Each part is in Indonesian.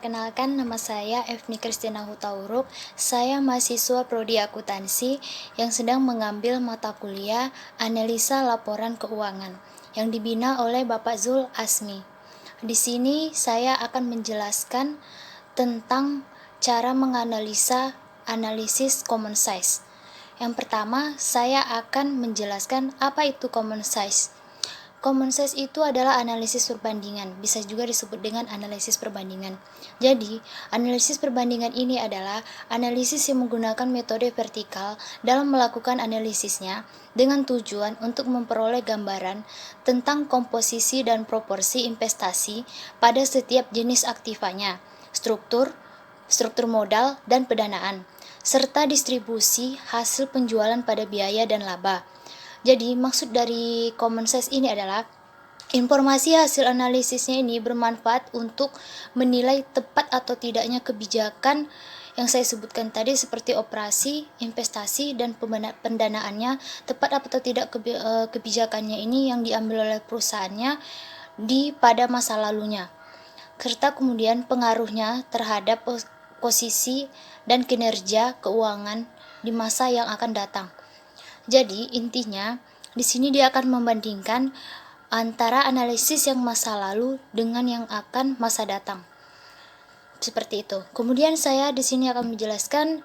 Perkenalkan, nama saya Evni Kristina Hutauruk. Saya mahasiswa Prodi Akuntansi yang sedang mengambil mata kuliah Analisa Laporan Keuangan yang dibina oleh Bapak Zul Asmi. Di sini saya akan menjelaskan tentang cara menganalisa analisis common size. Yang pertama, saya akan menjelaskan apa itu common size. Common size itu adalah analisis perbandingan, bisa juga disebut dengan analisis perbandingan. Jadi, analisis perbandingan ini adalah analisis yang menggunakan metode vertikal dalam melakukan analisisnya dengan tujuan untuk memperoleh gambaran tentang komposisi dan proporsi investasi pada setiap jenis aktivanya, struktur modal dan pendanaan, serta distribusi hasil penjualan pada biaya dan laba. Jadi, maksud dari common size ini adalah informasi hasil analisisnya ini bermanfaat untuk menilai tepat atau tidaknya kebijakan yang saya sebutkan tadi seperti operasi, investasi, dan pendanaannya, tepat atau tidak kebijakannya ini yang diambil oleh perusahaannya pada masa lalunya, serta kemudian pengaruhnya terhadap posisi dan kinerja keuangan di masa yang akan datang. Jadi, intinya di sini dia akan membandingkan antara analisis yang masa lalu dengan yang akan masa datang. Seperti itu. Kemudian saya di sini akan menjelaskan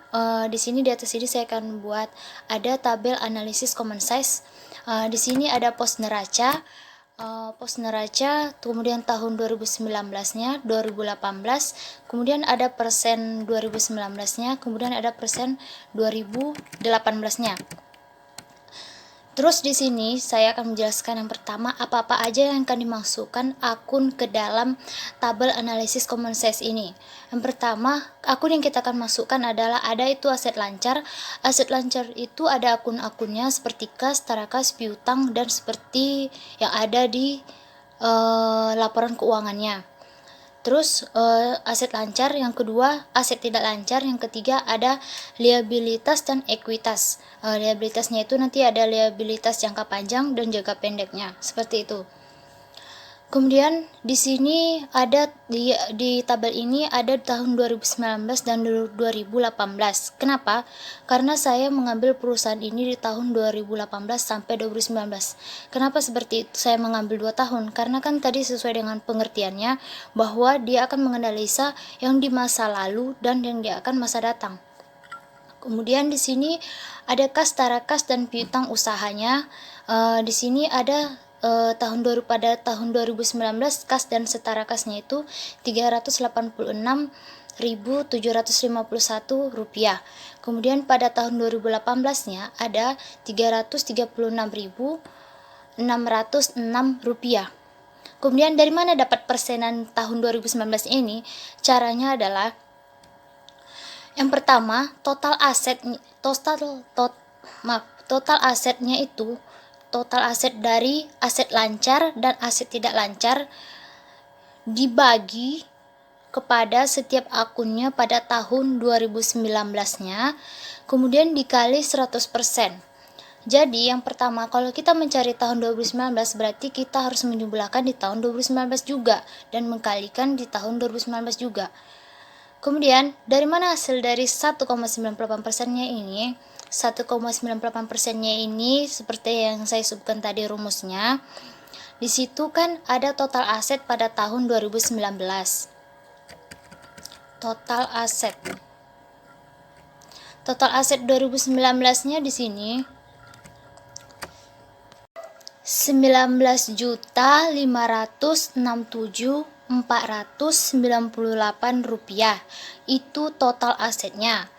di sini di atas ini saya akan buat ada tabel analisis common size. Di sini ada pos neraca, kemudian tahun 2019-nya, 2018, kemudian ada persen 2019-nya, kemudian ada persen 2018-nya. Terus di sini saya akan menjelaskan yang pertama apa-apa aja yang akan dimasukkan akun ke dalam tabel analisis common size ini. Yang pertama, akun yang kita akan masukkan adalah ada itu aset lancar. Aset lancar itu ada akun-akunnya seperti kas, tarakas, piutang, dan seperti yang ada di laporan keuangannya. Terus aset lancar, yang kedua aset tidak lancar, yang ketiga ada liabilitas dan ekuitas. Liabilitasnya itu nanti ada liabilitas jangka panjang dan jangka pendeknya, seperti itu. Kemudian di sini ada di tabel ini ada tahun 2019 dan 2018. Kenapa? Karena saya mengambil perusahaan ini di tahun 2018 sampai 2019. Kenapa seperti itu saya mengambil 2 tahun? Karena kan tadi sesuai dengan pengertiannya bahwa dia akan menganalisa yang di masa lalu dan yang dia akan masa datang. Kemudian di sini ada kas, tarakas, dan piutang usahanya. Di sini ada pada tahun 2019 kas dan setara kasnya itu Rp386.751. Kemudian pada tahun 2018-nya ada Rp376.606. Kemudian dari mana dapat persenan tahun 2019 ini? Caranya adalah yang pertama, total asetnya itu total aset dari aset lancar dan aset tidak lancar dibagi kepada setiap akunnya pada tahun 2019-nya, kemudian dikali 100%. Jadi yang pertama, kalau kita mencari tahun 2019 berarti kita harus menjumlahkan di tahun 2019 juga dan mengkalikan di tahun 2019 juga. Kemudian dari mana hasil dari 1,98%-nya ini? 1,98%-nya ini seperti yang saya sebutkan tadi rumusnya. Di situ kan ada total aset pada tahun 2019. Total aset 2019-nya di sini 19.567.498 rupiah. Itu total asetnya.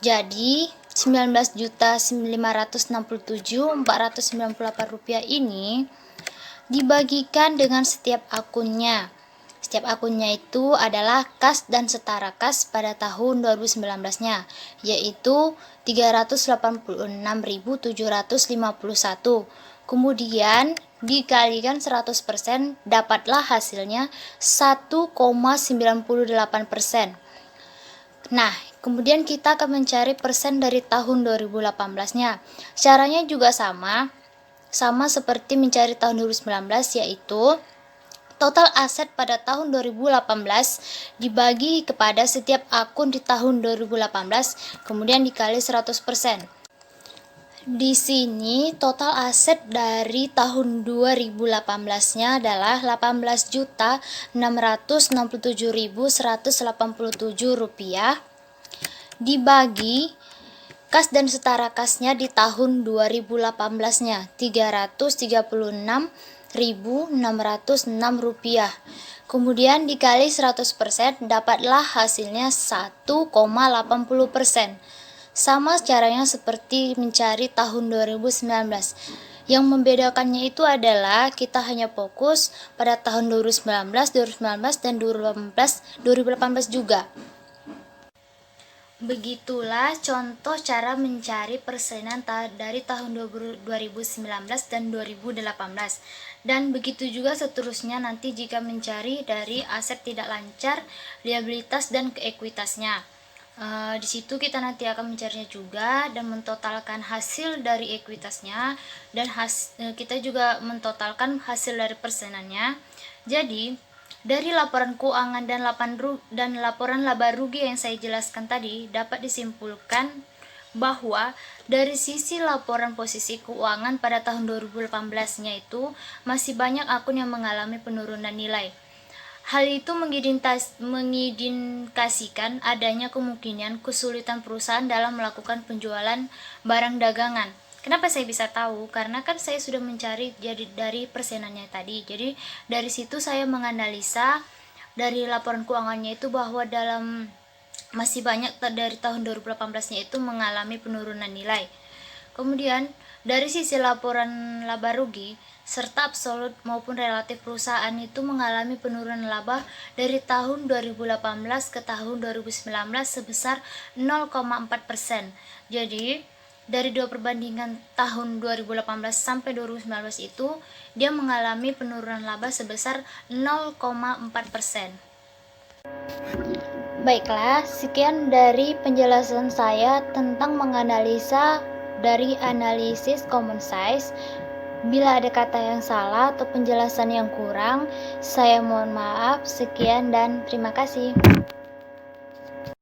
Jadi 19.567.498 rupiah ini dibagikan dengan setiap akunnya. Setiap akunnya itu adalah kas dan setara kas pada tahun 2019-nya, yaitu 386.751. Kemudian dikalikan 100%, dapatlah hasilnya 1,98%. Nah, kemudian kita akan mencari persen dari tahun 2018-nya. Caranya juga sama seperti mencari tahun 2019, yaitu Total aset pada tahun 2018 dibagi kepada setiap akun di tahun 2018, kemudian dikali 100%. Di sini total aset dari tahun 2018-nya adalah Rp18.667.187 dibagi kas dan setara kasnya di tahun 2018-nya Rp336.606. Kemudian dikali 100%, dapatlah hasilnya 1,80%. Sama caranya seperti mencari tahun 2019. Yang membedakannya itu adalah kita hanya fokus pada tahun 2019, dan 2018 juga. Begitulah contoh cara mencari persenan dari tahun 2019 dan 2018. Dan begitu juga seterusnya nanti jika mencari dari aset tidak lancar, liabilitas, dan keekuitasnya. Di situ kita nanti akan mencarinya juga dan mentotalkan hasil dari ekuitasnya, dan kita juga mentotalkan hasil dari persenannya. Jadi dari laporan keuangan dan laporan laba rugi yang saya jelaskan tadi, dapat disimpulkan bahwa dari sisi laporan posisi keuangan pada tahun 2018-nya itu masih banyak akun yang mengalami penurunan nilai. Hal itu mengindikasikan adanya kemungkinan kesulitan perusahaan dalam melakukan penjualan barang dagangan. Kenapa saya bisa tahu? Karena kan saya sudah mencari dari persenannya tadi. Jadi dari situ saya menganalisa dari laporan keuangannya itu bahwa dalam masih banyak dari tahun 2018-nya itu mengalami penurunan nilai. Kemudian dari sisi laporan laba rugi serta absolut maupun relatif perusahaan itu mengalami penurunan laba dari tahun 2018 ke tahun 2019 sebesar 0,4%. Jadi dari dua perbandingan tahun 2018 sampai 2019 itu dia mengalami penurunan laba sebesar 0,4%. Baiklah, sekian dari penjelasan saya tentang menganalisa dari analisis common size. Bila ada kata yang salah atau penjelasan yang kurang, saya mohon maaf. Sekian dan terima kasih.